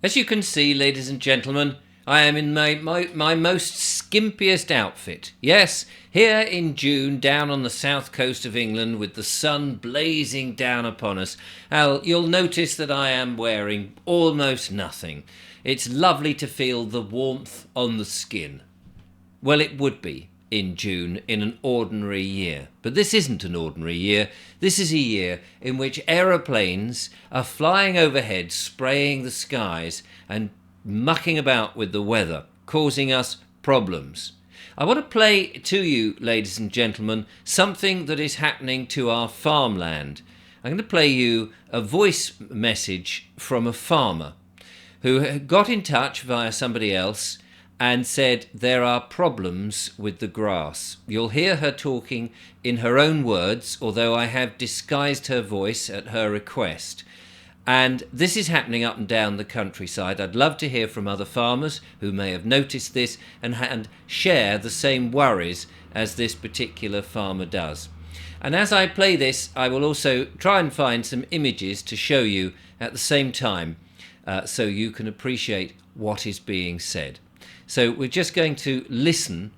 As you can see, ladies and gentlemen, I am in my most skimpiest outfit. Yes, here in June, down on the south coast of England, with the sun blazing down upon us, you'll notice that I am wearing almost nothing. It's lovely to feel the warmth on the skin. Well, it would be in June in an ordinary year. But this isn't an ordinary year. This is a year in which aeroplanes are flying overhead, spraying the skies and mucking about with the weather, causing us problems. I want to play to you, ladies and gentlemen, something that is happening to our farmland. I'm going to play you a voice message from a farmer who got in touch via somebody else and said there are problems with the grass. You'll hear her talking in her own words, although I have disguised her voice at her request. And this is happening up and down the countryside. I'd love to hear from other farmers who may have noticed this and share the same worries as this particular farmer does. And as I play this, I will also try and find some images to show you at the same time, so you can appreciate what is being said. So we're just going to listen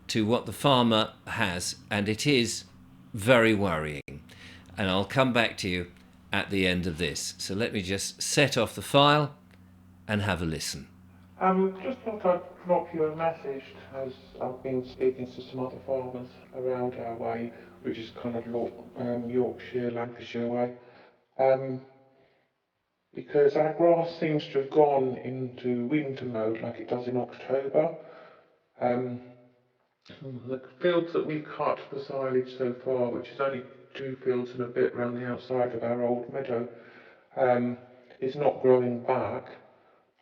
to what the farmer has, and it is very worrying. And I'll come back to you at the end of this. So let me just set off the file and have a listen. Just thought I'd drop you a message, as I've been speaking to some other farmers around our way, which is kind of Yorkshire, Lancashire way. Because our grass seems to have gone into winter mode like it does in October. Um, the fields that we've cut for silage so far, which is only 2 fields and a bit round the outside of our old meadow, is not growing back,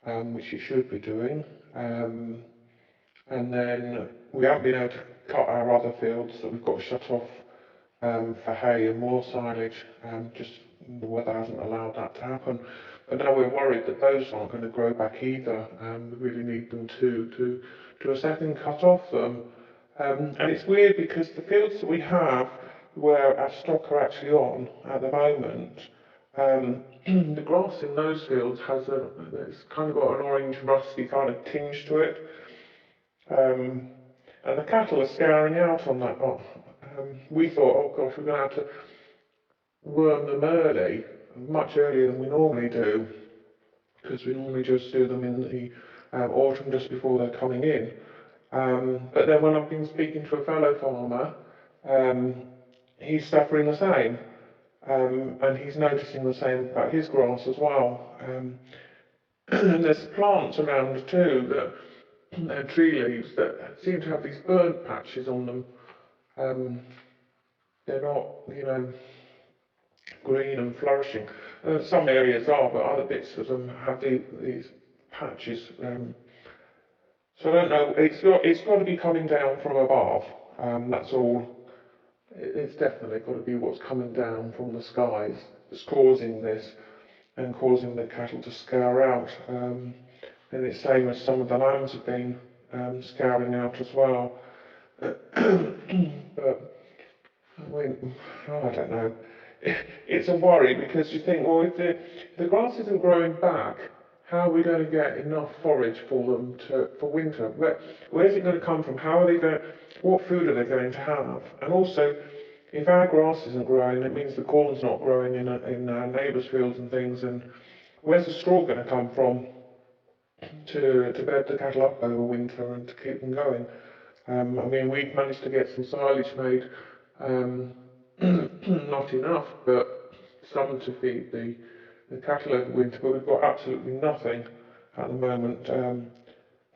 which it should be doing. And then we haven't been able to cut our other fields that we've got to shut off for hay and more silage, just the weather hasn't allowed that to happen. But now we're worried that those aren't going to grow back either. We really need them to do a second cut off them. And it's weird because the fields that we have, where our stock are actually on at the moment, the grass in those fields it's kind of got an orange rusty kind of tinge to it. And the cattle are scaring out on that. We thought, oh gosh, we're going to have to worm them early, much earlier than we normally do, because we normally just do them in the autumn just before they're coming in. But then when I've been speaking to a fellow farmer, he's suffering the same, and he's noticing the same about his grass as well. And there's plants around too that and tree leaves that seem to have these burnt patches on them. They're not, green and flourishing. Some areas are, but other bits of them have these patches. So I don't know. It's got to be coming down from above. That's all. It's definitely got to be what's coming down from the skies that's causing this and causing the cattle to scour out. And it's the same as some of the lambs have been scouring out as well. But I mean, I don't know. It's a worry because you think, well, if the grass isn't growing back, how are we going to get enough forage for them for winter? Where's it going to come from? How are they going? What food are they going to have? And also, if our grass isn't growing, it means the corn's not growing in our neighbours' fields and things. And where's the straw going to come from to bed the cattle up over winter and to keep them going? I mean, we've managed to get some silage made. Not enough, but some to feed the cattle over winter. But we've got absolutely nothing at the moment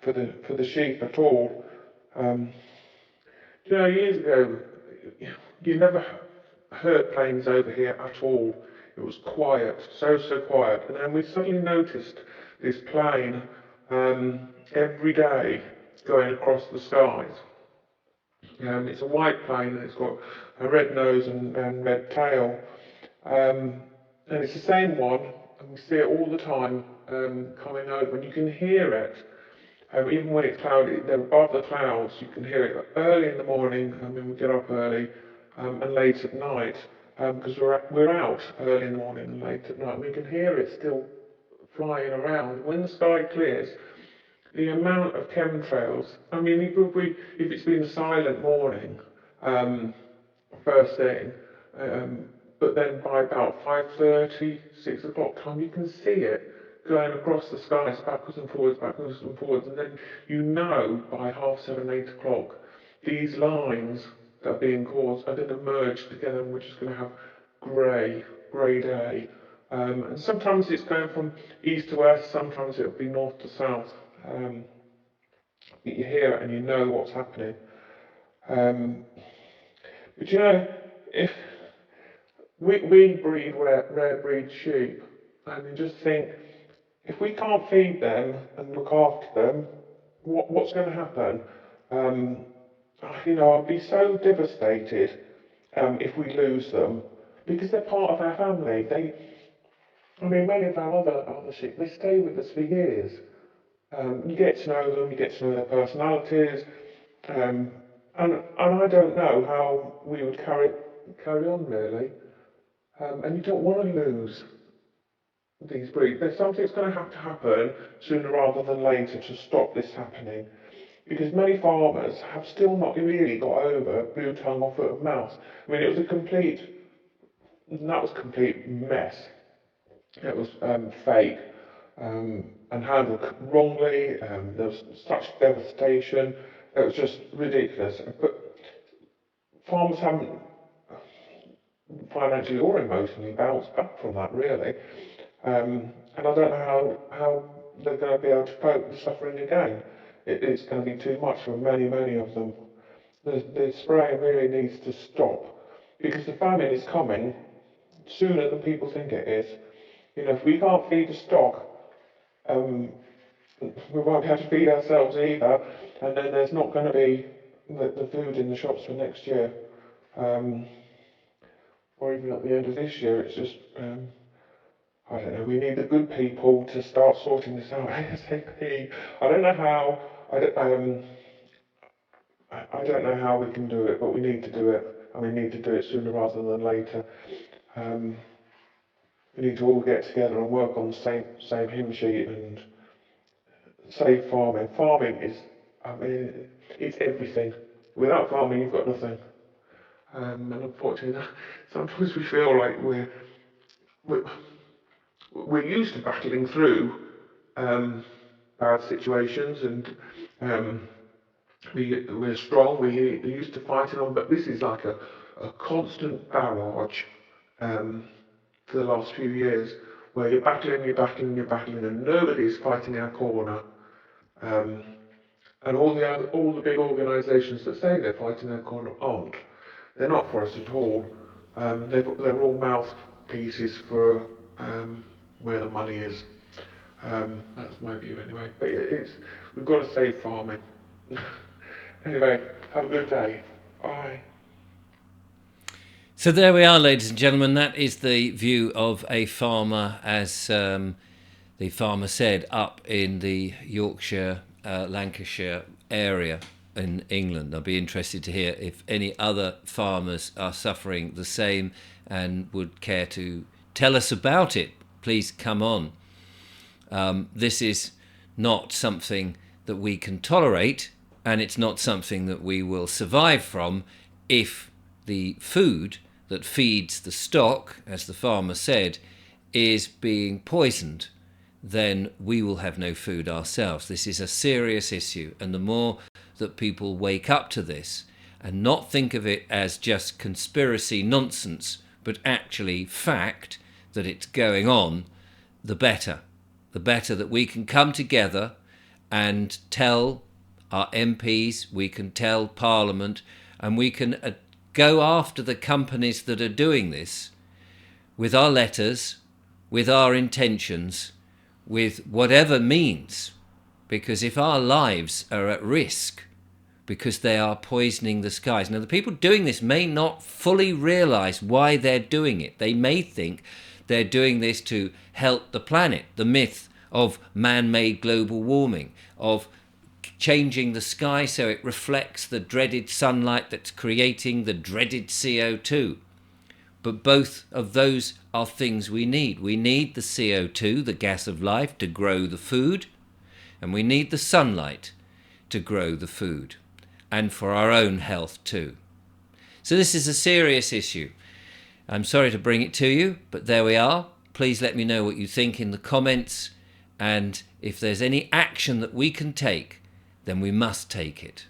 for the sheep at all. Years ago, you never heard planes over here at all. It was quiet, so quiet. And then we suddenly noticed this plane every day going across the skies. It's a white plane and it's got a red nose and red tail. And it's the same one, and we see it all the time coming over, and you can hear it. Even when it's cloudy, they're above the clouds, you can hear it early in the morning, when we get up early, and late at night, because we're out early in the morning and late at night. We can hear it still flying around. When the sky clears, the amount of chemtrails. I mean, if it's been a silent morning, first thing, um, but then by about 5:30, 6 o'clock time, you can see it going across the skies backwards and forwards, and then you know by 7:30, 8 o'clock, these lines that are being caused are going to merge together, and we're just going to have grey day. And sometimes it's going from east to west, sometimes it'll be north to south. Um, you hear it and you know what's happening. Um, but you know, if we breed rare breed sheep, and you just think, if we can't feed them and look after them, what's going to happen? Um, I'd be so devastated if we lose them, because they're part of our family. Many of our other sheep, they stay with us for years. You get to know them, you get to know their personalities, um, and I don't know how we would carry on really. And you don't want to lose these breeds. There's something's going to have to happen sooner rather than later to stop this happening, because many farmers have still not really got over blue tongue or foot and mouth. I mean, it was that was a complete mess. It was fake and handled wrongly. There was such devastation. It was just ridiculous. But farmers haven't financially or emotionally bounced back from that, really. And I don't know how they're going to be able to cope with suffering again. It's going to be too much for many of them. The spraying really needs to stop, because the famine is coming sooner than people think it is. If we can't feed the stock, we won't be able to feed ourselves either, and then there's not going to be the food in the shops for next year, or even at the end of this year. It's just, I don't know, we need the good people to start sorting this out ASAP. I don't know how, I don't know how we can do it, but we need to do it, and we need to do it sooner rather than later. We need to all get together and work on the same hymn sheet and save farming. Farming is, it's everything. Without farming, you've got nothing. And unfortunately, sometimes we feel like we're used to battling through bad situations, and we're strong. We're used to fighting on, but this is like a constant barrage for the last few years, where you're battling, and nobody's fighting our corner. And all the big organisations that say they're fighting our corner aren't. They're not for us at all. They're all mouthpieces for where the money is. That's my view anyway. But we've got to save farming. Anyway, have a good day. Bye. So there we are, ladies and gentlemen. That is the view of a farmer, as the farmer said, up in the Yorkshire, Lancashire area in England. I'll be interested to hear if any other farmers are suffering the same and would care to tell us about it. Please come on. This is not something that we can tolerate, and it's not something that we will survive from if the food that feeds the stock, as the farmer said, is being poisoned. Then we will have no food ourselves. This is a serious issue, and the more that people wake up to this and not think of it as just conspiracy nonsense, but actually fact that it's going on, the better. The better that we can come together and tell our MPs, we can tell Parliament, and we can go after the companies that are doing this with our letters, with our intentions, with whatever means. Because if our lives are at risk because they are poisoning the skies. Now, the people doing this may not fully realise why they're doing it. They may think they're doing this to help the planet. The myth of man-made global warming, of changing the sky so it reflects the dreaded sunlight that's creating the dreaded CO2. but both of those are things we need. We need the CO2, the gas of life, to grow the food, and we need the sunlight to grow the food, and for our own health too. So this is a serious issue. I'm sorry to bring it to you, but there we are. Please let me know what you think in the comments, and if there's any action that we can take, then we must take it.